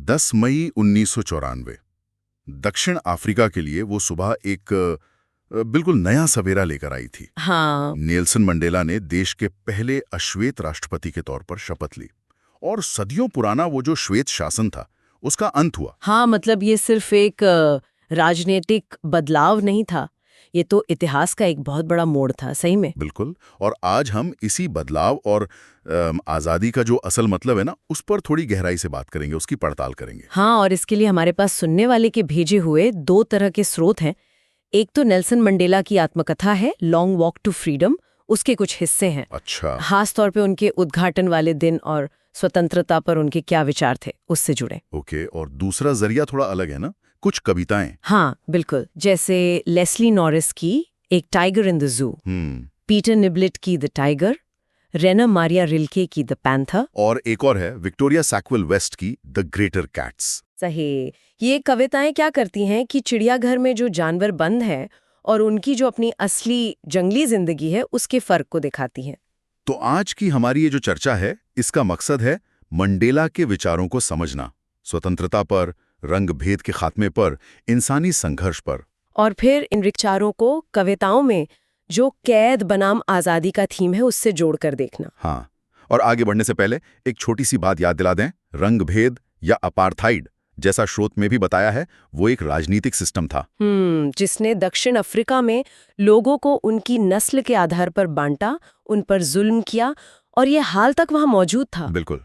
10 मई 1994 दक्षिण अफ्रीका के लिए वो सुबह एक बिल्कुल नया सवेरा लेकर आई थी। हाँ। नेल्सन मंडेला ने देश के पहले अश्वेत राष्ट्रपति के तौर पर शपथ ली और सदियों पुराना वो जो श्वेत शासन था उसका अंत हुआ। हाँ, मतलब ये सिर्फ एक राजनीतिक बदलाव नहीं था, ये तो इतिहास का एक बहुत बड़ा मोड़ था, सही में। बिल्कुल। और आज हम इसी बदलाव और आज़ादी का जो असल मतलब है ना, उस पर थोड़ी गहराई से बात करेंगे, उसकी पड़ताल करेंगे। हाँ, और इसके लिए हमारे पास सुनने वाले के भेजे हुए 2 तरह के स्रोत हैं। एक तो नेल्सन मंडेला की आत्मकथा है, लॉन्ग वॉक टू फ्रीडम, उसके कुछ हिस्से हैं। अच्छा। खास तौर पे उनके उद्घाटन वाले दिन और स्वतंत्रता पर उनके क्या विचार थे, उससे जुड़े। ओके। और दूसरा जरिया थोड़ा अलग है ना, कुछ कविताएं। हाँ, बिल्कुल। जैसे लेस्ली नॉरिस की एक tiger in the zoo, Peter Niblett की the tiger, Rainer Maria Rilke की द पैंथर, और एक और है विक्टोरिया सैकविल वेस्ट की द ग्रेटर कैट्स। सही। ये कविताएं क्या करती हैं कि चिड़ियाघर में जो जानवर बंद हैं और उनकी जो अपनी असली जंगली जिंदगी है उसके फर्क को दिखाती हैं। तो आज की हमारी ये जो चर्चा है, इसका मकसद है मंडेला के विचारों को समझना, स्वतंत्रता पर, रंग भेद के खात्मे पर, इंसानी संघर्ष पर, और फिर इन विचारों को कविताओं में जो कैद बनाम आजादी का थीम है उससे जोड़कर देखना। हाँ। और आगे बढ़ने से पहले एक छोटी सी बात याद दिला दें, रंग भेद या अपार्थाइड जैसा स्रोत में भी बताया है, वो एक राजनीतिक सिस्टम था जिसने दक्षिण अफ्रीका में लोगों को उनकी नस्ल के आधार पर बांटा, उन पर जुल्म किया, और ये हाल तक वहां मौजूद था। बिल्कुल।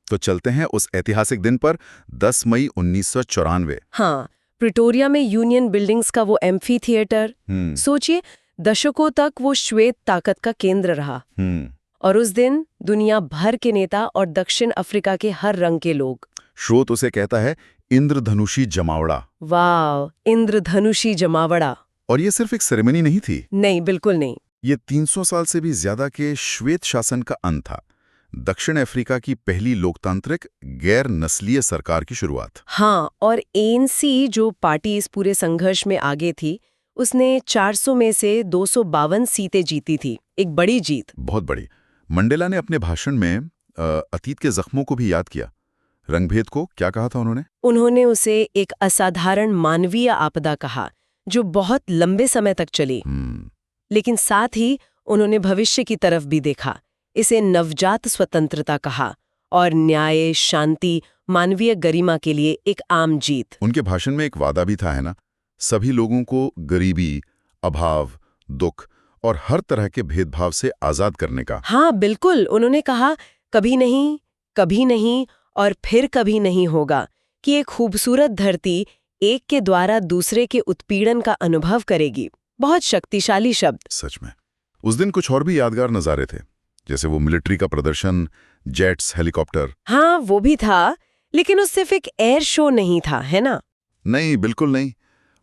तो चलते हैं उस ऐतिहासिक दिन पर, 10 मई 1994। हाँ, प्रिटोरिया में यूनियन बिल्डिंग्स का वो एम्फी थिएटर, सोचिए दशकों तक वो श्वेत ताकत का केंद्र रहा। और उस दिन दुनिया भर के नेता और दक्षिण अफ्रीका के हर रंग के लोग। स्रोत उसे कहता है इंद्रधनुषी जमावड़ा। वाह, इंद्रधनुषी जमावड़ा। और ये सिर्फ एक सेरेमनी नहीं थी। नहीं, बिल्कुल नहीं। ये 300 साल से भी ज्यादा के श्वेत शासन का अंत था, दक्षिण अफ्रीका की पहली लोकतांत्रिक गैर नस्लीय सरकार की शुरुआत। हाँ, और एएनसी जो पार्टी इस पूरे संघर्ष में आगे थी, उसने 400 में से 252 सीटें जीती थी, एक बड़ी जीत। बहुत बड़ी। मंडेला ने अपने भाषण में अतीत के जख्मों को भी याद किया। रंगभेद को क्या कहा था उन्होंने? उन्होंने उसे एक असाधारण मानवीय आपदा कहा, जो बहुत लंबे समय तक चली। लेकिन साथ ही उन्होंने भविष्य की तरफ भी देखा, इसे नवजात स्वतंत्रता कहा, और न्याय, शांति, मानवीय गरिमा के लिए एक आम जीत। उनके भाषण में एक वादा भी था, है ना, सभी लोगों को गरीबी, अभाव, दुख और हर तरह के भेदभाव से आजाद करने का। हाँ, बिल्कुल। उन्होंने कहा, कभी नहीं और फिर कभी नहीं होगा कि एक खूबसूरत धरती एक के द्वारा दूसरे के उत्पीड़न का अनुभव करेगी। बहुत शक्तिशाली शब्द। सच में। उस दिन कुछ और भी यादगार नज़ारे थे, जैसे वो मिलिट्री का प्रदर्शन, जेट्स, हेलीकॉप्टर। हाँ, वो भी था, लेकिन वो सिर्फ एक एयर शो नहीं था, है ना? नहीं, बिल्कुल नहीं।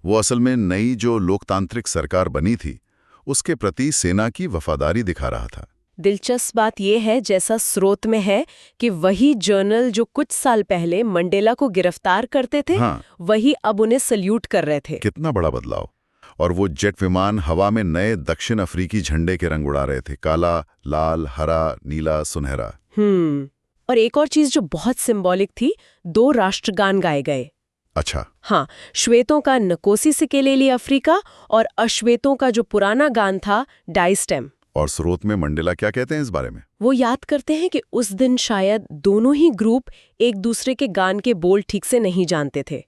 वो असल में नई जो लोकतांत्रिक सरकार बनी थी, उसके प्रति सेना की वफादारी दिखा रहा था। दिलचस्प बात यह है, जैसा स्रोत में है, कि वही जर्नल जो कुछ साल पहले मंडेला को गिरफ्तार करते थे, वही अब उन्हें सल्यूट कर रहे थे। कितना बड़ा बदलाव। और वो जेट विमान हवा में नए दक्षिण अफ्रीकी झंडे के रंग उड़ा रहे थे, काला, लाल, हरा, नीला, सुनहरा। और एक और चीज जो बहुत सिंबॉलिक थी, 2 राष्ट्रगान गाए गए। अच्छा। हाँ, श्वेतों का नकोसी सिकेलेली अफ्रीका और अश्वेतों का जो पुराना गान था, डाइस्टेम। और स्रोत में मंडेला क्या कहते हैं इस बारे में? वो याद करते हैं कि उस दिन शायद दोनों ही ग्रुप एक दूसरे के गान के बोल ठीक से नहीं जानते थे।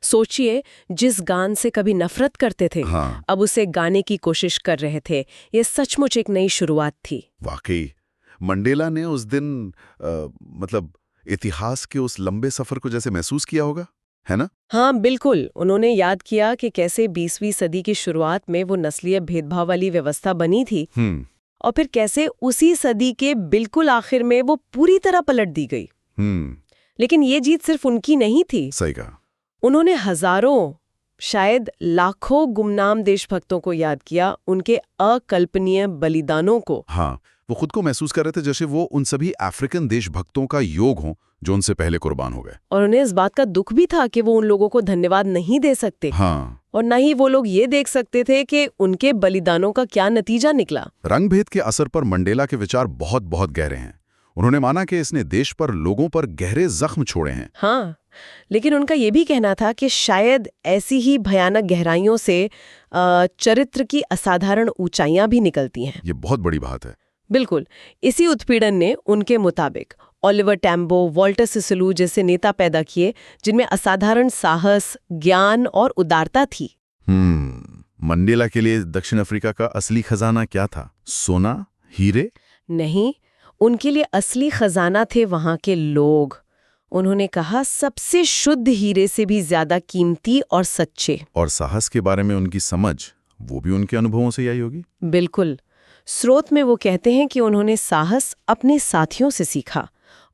सोचिए, जिस गान से कभी नफरत करते थे, अब उसे गाने की कोशिश कर रहे थे। ये सचमुच एक नई शुरुआत थी। वाकई मंडेला ने उस दिन मतलब इतिहास के उस लंबे सफर को जैसे महसूस किया होगा, है ना? हाँ, बिल्कुल। उन्होंने याद किया कि कैसे 20वीं सदी की शुरुआत में वो नस्लीय भेदभाव वाली व्यवस्था बनी थी, और फिर कैसे उसी सदी के बिल्कुल आखिर में वो पूरी तरह पलट दी गई। लेकिन ये जीत सिर्फ उनकी नहीं थी। सही कहा। उन्होंने हजारों, शायद लाखों गुमनाम देशभक्तों को याद किया, उनके अकल्पनीय बलिदानों को। हाँ, वो खुद को महसूस कर रहे थे जैसे वो उन सभी अफ्रीकन देशभक्तों का योग हों जो उनसे पहले कुर्बान हो गए। और उन्हें इस बात का दुख भी था कि वो उन लोगों को धन्यवाद नहीं दे सकते। और न ही वो लोग ये देख सकते थे कि उनके बलिदानों का क्या नतीजा निकला। रंगभेद के असर पर मंडेला के विचार बहुत बहुत गहरे हैं। उन्होंने माना कि इसने देश पर, लोगों पर गहरे जख्म छोड़े हैं। हाँ, लेकिन उनका ये भी कहना था कि शायद ऐसी ही भयानक गहराइयों से चरित्र की असाधारण ऊंचाइयां भी निकलती हैं। ये बहुत बड़ी बात है। बिल्कुल। इसी उत्पीड़न ने उनके मुताबिक ओलिवर टैम्बो, वॉल्टर सिसलू जैसे नेता पैदा किए जिनमें असाधारण साहस, ज्ञान और उदारता थी। मंडेला के लिए दक्षिण अफ्रीका का असली खजाना क्या था? सोना, हीरे? नहीं, उनके लिए असली खजाना थे वहां के लोग। उन्होंने कहा सबसे शुद्ध हीरे से भी ज्यादा कीमती और सच्चे। और साहस के बारे में उनकी समझ, वो भी उनके अनुभवों से आई होगी। बिल्कुल। स्रोत में वो कहते हैं कि उन्होंने साहस अपने साथियों से सीखा।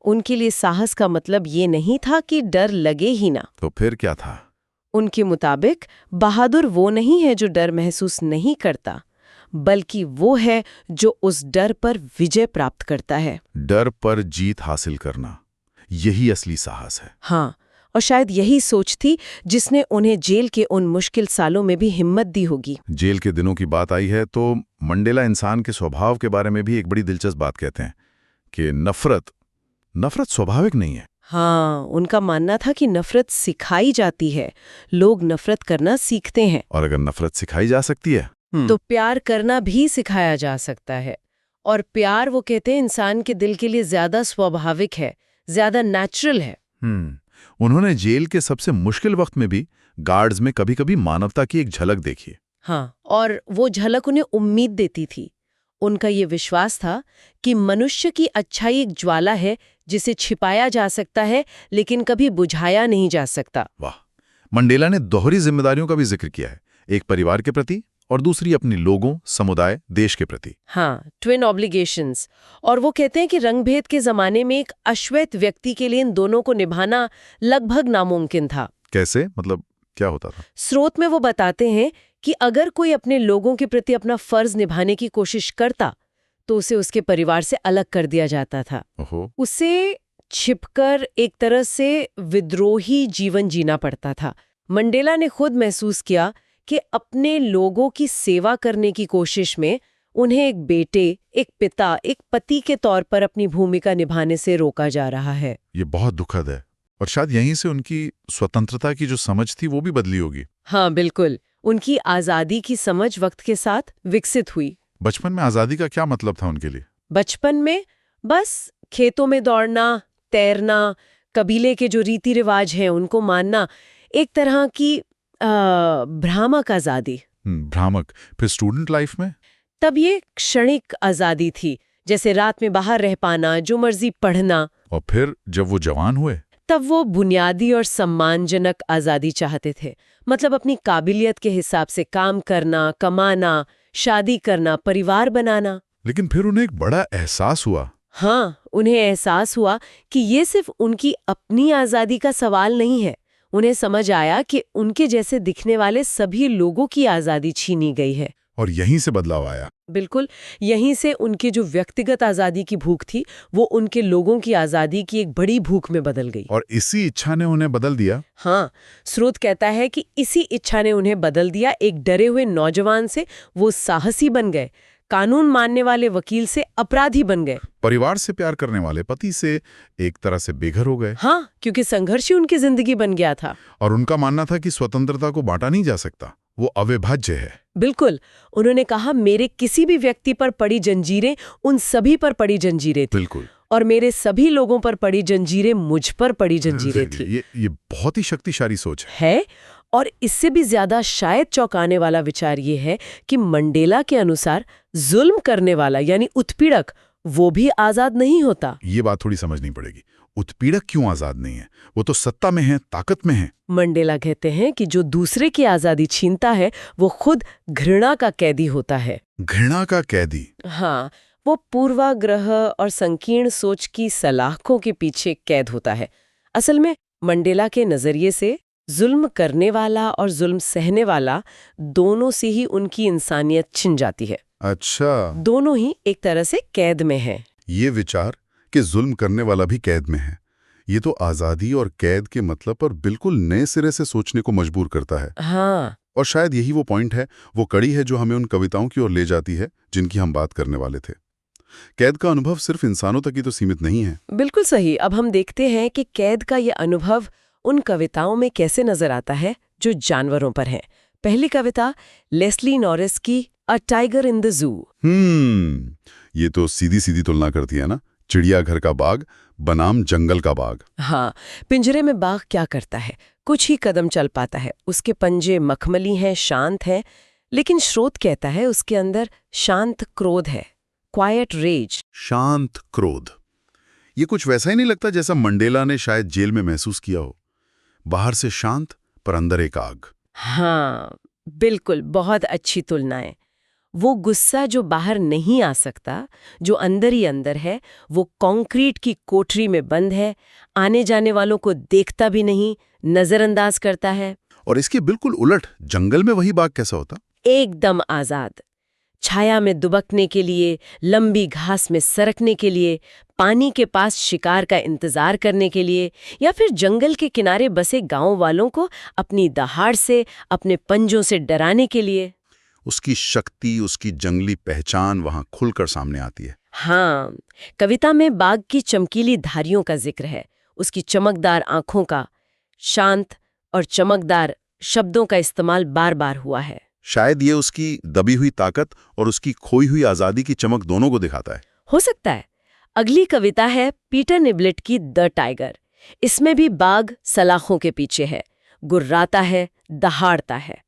उनके लिए साहस का मतलब ये नहीं था कि डर लगे ही ना। तो फिर क्या था? उनके मुताबिक बहादुर वो नहीं है जो डर महसूस नहीं करता, बल्कि वो है जो उस डर पर विजय प्राप्त करता है। डर पर जीत हासिल करना, यही असली साहस है। हाँ, और शायद यही सोच थी जिसने उन्हें जेल के उन मुश्किल सालों में भी हिम्मत दी होगी। जेल के दिनों की बात आई है तो मंडेला इंसान के स्वभाव के बारे में भी एक बड़ी दिलचस्प बात कहते हैं कि नफरत स्वाभाविक नहीं है। हाँ, उनका मानना था कि नफरत सिखाई जाती है। लोग नफरत करना सीखते हैं। और अगर नफरत सिखाई जा सकती है तो प्यार करना भी सिखाया जा सकता है। और प्यार, वो कहते हैं, इंसान के दिल के लिए ज्यादा स्वाभाविक है, ज्यादा नेचुरल है। उन्होंने जेल के सबसे मुश्किल वक्त में भी गार्ड्स में कभी-कभी मानवता की एक झलक देखी। हाँ, और वो झलक उन्हें उम्मीद देती थी। उनका ये विश्वास था कि मनुष्य की अच्छाई एक ज्वाला है जिसे छिपाया जा सकता है लेकिन कभी बुझाया नहीं जा सकता। वाह! मंडेला ने दोहरी जिम्मेदारियों का भी जिक्र किया है, एक परिवार के प्रति और दूसरी अपने लोगों, समुदाय, देश के प्रति। हाँ, ट्विन ऑब्लिगेशंस। और वो कहते हैं कि रंगभेद के जमाने में एक अश्वेत व्यक्ति के लिए इन दोनों को निभाना लगभग नामुमकिन था। कैसे? मतलब क्या होता था? स्रोत में वो बताते हैं कि अगर कोई अपने लोगों के प्रति अपना फर्ज निभाने की कोशिश करता तो उसे उसके परिवार से अलग कर दिया जाता था। उसे छिपकर एक तरह से विद्रोही जीवन जीना पड़ता था। मंडेला ने खुद महसूस किया कि अपने लोगों की सेवा करने की कोशिश में उन्हें एक बेटे, एक पिता, एक पति के तौर पर अपनी भूमिका निभाने से रोका जा रहा है। ये बहुत दुखद है और शायद यहीं से उनकी स्वतंत्रता की जो समझ थी वो भी बदली होगी। हाँ, बिल्कुल। उनकी आज़ादी की समझ वक्त के साथ विकसित हुई। बचपन में आज़ादी का क्या मतलब था उनके लिए? बचपन में बस खेतों में दौड़ना, तैरना, कबीले के जो रीति रिवाज हैं उनको मानना, एक तरह की भ्रामक आज़ादी। भ्रामक। फिर स्टूडेंट लाइफ में? तब ये क्षणिक आज़ादी थी, जैसे रात में बाहर रह पाना, जो मर्जी पढ़ना। और फिर जब वो जवान हुए तब वो बुनियादी और सम्मानजनक आज़ादी चाहते थे। मतलब अपनी काबिलियत के हिसाब से काम करना, कमाना, शादी करना, परिवार बनाना। लेकिन फिर उन्हें एक बड़ा एहसास हुआ। हाँ, उन्हें एहसास हुआ कि ये सिर्फ उनकी अपनी आज़ादी का सवाल नहीं है। उन्हें समझ आया कि उनके जैसे दिखने वाले सभी लोगों की आज़ादी छीनी गई है। और यहीं से बदलाव आया। बिल्कुल, यहीं से उनकी जो व्यक्तिगत आज़ादी की भूख थी वो उनके लोगों की आज़ादी की एक बड़ी भूख में बदल गई। और इसी इच्छा ने उन्हें बदल दिया। हाँ, स्रोत कहता है कि इसी इच्छा ने उन्हें बदल दिया। एक डरे हुए नौजवान से वो साहसी बन गए, कानून मानने वाले वकील से अपराधी बन गए, परिवार से प्यार करने वाले पति से एक तरह से बेघर हो गए। हाँ, क्योंकि संघर्ष ही उनकी जिंदगी बन गया था। और उनका मानना था कि स्वतंत्रता को बांटा नहीं जा सकता, वो अविभाज्य है। बिल्कुल। उन्होंने कहा मेरे किसी भी व्यक्ति पर पड़ी जंजीरें उन सभी पर पड़ी जंजीरें थी। बिल्कुल। और मेरे सभी लोगों पर पड़ी जंजीरें मुझ पर पड़ी जंजीरें थी। ये बहुत ही शक्तिशाली सोच है। और इससे भी ज्यादा शायद चौंकाने वाला विचार ये है कि मंडेला के अनुसार जुल्म करने वाला यानी उत्पीड़क वो भी आजाद नहीं होता। ये बात थोड़ी समझनी पड़ेगी। उत्पीड़क क्यों आजाद नहीं है? वो तो सत्ता में है, ताकत में है। मंडेला कहते हैं कि जो दूसरे की आजादी छीनता है वो खुद घृणा का कैदी होता है। घृणा का कैदी? हाँ, वो पूर्वाग्रह और संकीर्ण सोच की सलाखों के पीछे कैद होता है। असल में मंडेला के नजरिए से जुल्म करने वाला और जुल्म सहने वाला दोनों से ही उनकी इंसानियत छिन जाती है। अच्छा, दोनों ही एक तरह से कैद में हैं। ये विचार कि जुल्म करने वाला भी कैद में है, ये तो आज़ादी और कैद के मतलब पर बिल्कुल नए सिरे से सोचने को मजबूर करता है। हाँ, और शायद यही वो पॉइंट है, वो कड़ी है जो हमें उन कविताओं की ओर ले जाती है जिनकी हम बात करने वाले थे। कैद का अनुभव सिर्फ इंसानों तक ही तो सीमित नहीं है। बिल्कुल सही। अब हम देखते हैं कि कैद का ये अनुभव उन कविताओं में कैसे नजर आता है जो जानवरों पर हैं। पहली कविता लेस्ली नॉरिस की अ टाइगर इन द जू। ये तो सीधी सीधी तुलना करती है ना, चिड़ियाघर का बाघ बनाम जंगल का बाघ। हाँ, पिंजरे में बाघ क्या करता है? कुछ ही कदम चल पाता है, उसके पंजे मखमली हैं, शांत हैं, लेकिन स्रोत कहता है उसके अंदर शांत क्रोध है, क्वाइट रेज। शांत क्रोध, ये कुछ वैसा ही नहीं लगता जैसा मंडेला ने शायद जेल में महसूस किया हो। बाहर से शांत पर अंदर एक आग। हाँ, बिल्कुल, बहुत अच्छी तुलनाएं। वो गुस्सा जो बाहर नहीं आ सकता, जो अंदर ही अंदर है, वो कंक्रीट की कोठरी में बंद है, आने जाने वालों को देखता भी नहीं, नजरअंदाज करता है। और इसके बिल्कुल उलट जंगल में वही बाघ कैसा होता? एकदम आजाद, छाया में दुबकने के लिए, लंबी घास में सरकने के लिए, पानी के पास शिकार का इंतजार करने के लिए, या फिर जंगल के किनारे बसे गांव वालों को अपनी दहाड़ से, अपने पंजों से डराने के लिए। उसकी शक्ति, उसकी जंगली पहचान वहां खुलकर सामने आती है। हाँ, कविता में बाघ की चमकीली धारियों का जिक्र है, उसकी चमकदार आंखों का। शांत और चमकदार शब्दों का इस्तेमाल बार बार हुआ है। शायद ये उसकी दबी हुई ताकत और उसकी खोई हुई आजादी की चमक दोनों को दिखाता है। हो सकता है। अगली कविता है पीटर निबलेट की द टाइगर। इसमें भी बाघ सलाखों के पीछे है, गुर्राता है, दहाड़ता है।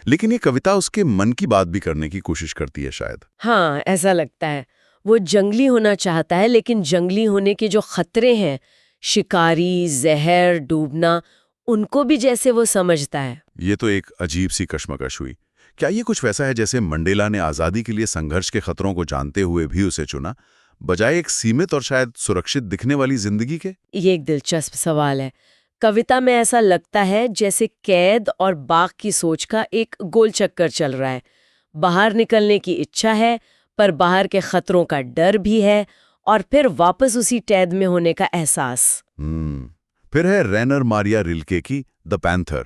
लेकिन ये कविता उसके मन की बात भी करने की कोशिश करती है शायद। हाँ, ऐसा लगता है। वो जंगली होना चाहता है, लेकिन जंगली होने के जो खतरे हैं, शिकारी, जहर, डूबना, उनको भी जैसे वो समझता है। ये तो एक अजीब सी कश्मकश हुई। क्या ये कुछ वैसा है जैसे मंडेला ने आज़ादी के लिए संघर्ष के खतरों को जानते हुए भी उसे चुना, बजाय एक सीमित और शायद सुरक्षित दिखने वाली जिंदगी के? ये एक दिलचस्प सवाल है। कविता में ऐसा लगता है जैसे कैद और बाघ की सोच का एक गोल चक्कर चल रहा है। बाहर निकलने की इच्छा है, पर बाहर के खतरों का डर भी है, और फिर वापस उसी कैद में होने का एहसास। फिर है रेनर मारिया रिल्के की द पैंथर।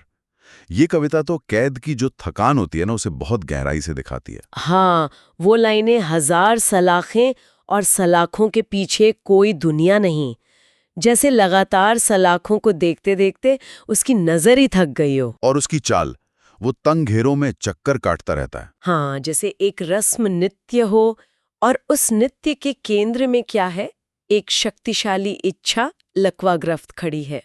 ये कविता तो कैद की जो थकान होती है ना, उसे बहुत गहराई से दिखाती है। हाँ, वो लाइनें हजार सलाखें और सलाखों के पीछे कोई दुनिया नहीं, जैसे लगातार सलाखों को देखते देखते उसकी नजर ही थक गई हो। और उसकी चाल, वो तंग घेरों में चक्कर काटता रहता है। हाँ, जैसे एक रस्म नृत्य हो, और उस नृत्य के केंद्र में क्या है? एक शक्तिशाली इच्छा लकवाग्रस्त खड़ी है।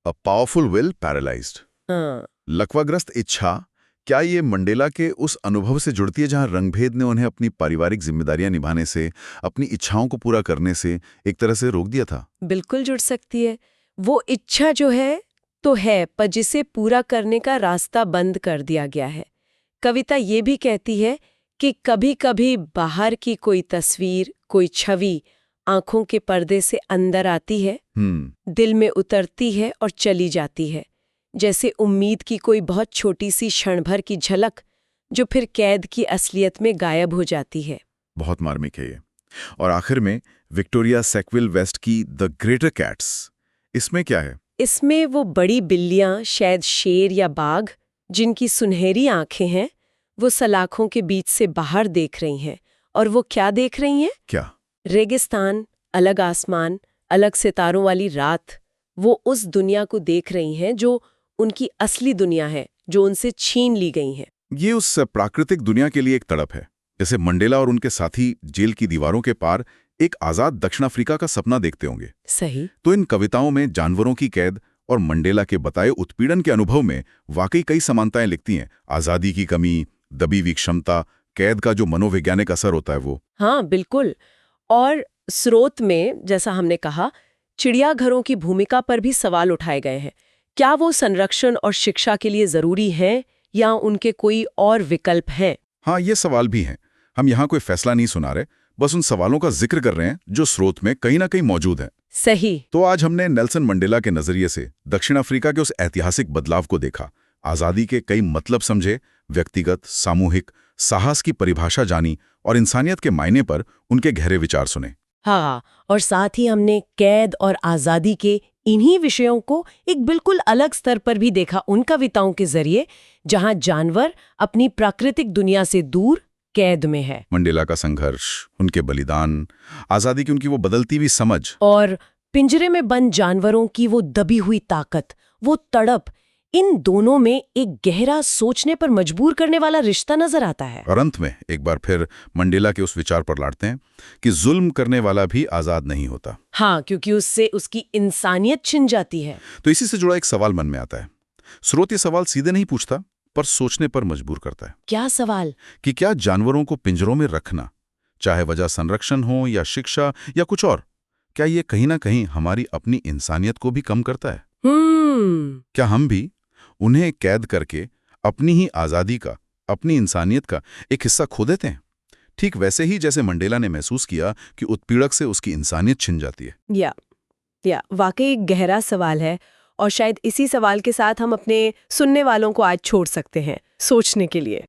A powerful will paralysed. हाँ, लकवाग्रस्त इच्छा, क्या ये मंडेला के उस अनुभव से जुड़ती है जहां रंगभेद ने उन्हें अपनी पारिवारिक जिम्मेदारियां निभाने से, अपनी इच्छाओं को पूरा करने से एक तरह से रोक दिया था? बिल्कुल जुड़ सकती है। वो इच्छा जो है तो है, पर जिसे पूरा करने का रास्ता बंद कर दिया गया है। कविता ये भी कहती है कि कभी-कभी बाहर की कोई तस्वीर, कोई छवि आंखों के पर्दे से अंदर आती है, दिल में उतरती है और चली जाती है, जैसे उम्मीद की कोई बहुत छोटी सी क्षण भर की झलक, जो फिर कैद की असलियत में गायब हो जाती है। बहुत मार्मिक है ये। और आखिर में विक्टोरिया सैकविल वेस्ट की द ग्रेटर कैट्स। इसमें क्या है? इसमें वो बड़ी बिल्लियां, शायद शेर या बाघ, जिनकी सुनहरी आंखें हैं, वो सलाखों के बीच से बाहर देख रही हैं। और वो क्या देख रही हैं? क्या? रेगिस्तान, अलग आसमान, अलग सितारों वाली रात। वो उस दुनिया को देख रही हैं जो उनकी असली दुनिया है, जो उनसे छीन ली गई है। ये उस प्राकृतिक दुनिया के लिए एक तड़प है, जैसे मंडेला और उनके साथी जेल की दीवारों के पार एक आजाद दक्षिण अफ्रीका का सपना देखते होंगे। सही। तो इन कविताओं में जानवरों की कैद और मंडेला के बताए उत्पीड़न के अनुभव में वाकई कई समानताएं लिखती हैं। आजादी की कमी, दबी हुई क्षमता, कैद का जो मनोवैज्ञानिक असर होता है वो। हाँ, बिल्कुल। और स्रोत में, जैसा हमने कहा, चिड़ियाघरों की भूमिका पर भी सवाल उठाए गए हैं। क्या वो संरक्षण और शिक्षा के लिए जरूरी हैं, या उनके कोई और विकल्प हैं? हाँ, ये सवाल भी हैं। हम यहाँ कोई फैसला नहीं सुना रहे, बस उन सवालों का जिक्र कर रहे हैं जो स्रोत में कहीं ना कहीं मौजूद हैं। सही। तो आज हमने नेल्सन मंडेला के नजरिए से दक्षिण अफ्रीका के उस ऐतिहासिक बदलाव को देखा, आजादी के कई मतलब समझे, व्यक्तिगत, सामूहिक साहस की परिभाषा जानी और इंसानियत के मायने पर उनके गहरे विचार सुने। हाँ, और साथ ही हमने कैद और आजादी के इन्हीं विषयों को एक बिल्कुल अलग स्तर पर भी देखा, उन कविताओं के जरिए जहां जानवर अपनी प्राकृतिक दुनिया से दूर कैद में है। मंडेला का संघर्ष, उनके बलिदान, आज़ादी की उनकी वो बदलती हुई समझ, और पिंजरे में बंद जानवरों की वो दबी हुई ताकत, वो तड़प, इन दोनों में एक गहरा सोचने पर मजबूर करने वाला रिश्ता नजर आता है। और अंत में एक बार फिर मंडेला के उस विचार पर लौटते हैं कि जुल्म करने वाला भी आज़ाद नहीं होता। हाँ, क्योंकि उससे उसकी इंसानियत छिन जाती है। तो इसी से जुड़ा एक सवाल मन में आता है। स्रोत ये सवाल सीधे नहीं पूछता, पर सोचने पर मजबूर करता है क्या सवाल? कि क्या जानवरों को पिंजरों में रखना, चाहे वजह संरक्षण हो या शिक्षा या कुछ और, क्या ये कहीं ना कहीं हमारी अपनी इंसानियत को भी कम करता है? क्या हम भी उन्हें कैद करके अपनी ही आज़ादी का, अपनी इंसानियत का एक हिस्सा खो देते हैं? ठीक वैसे ही जैसे मंडेला ने महसूस किया कि उत्पीड़क से उसकी इंसानियत छिन जाती है। या वाकई एक गहरा सवाल है, और शायद इसी सवाल के साथ हम अपने सुनने वालों को आज छोड़ सकते हैं सोचने के लिए।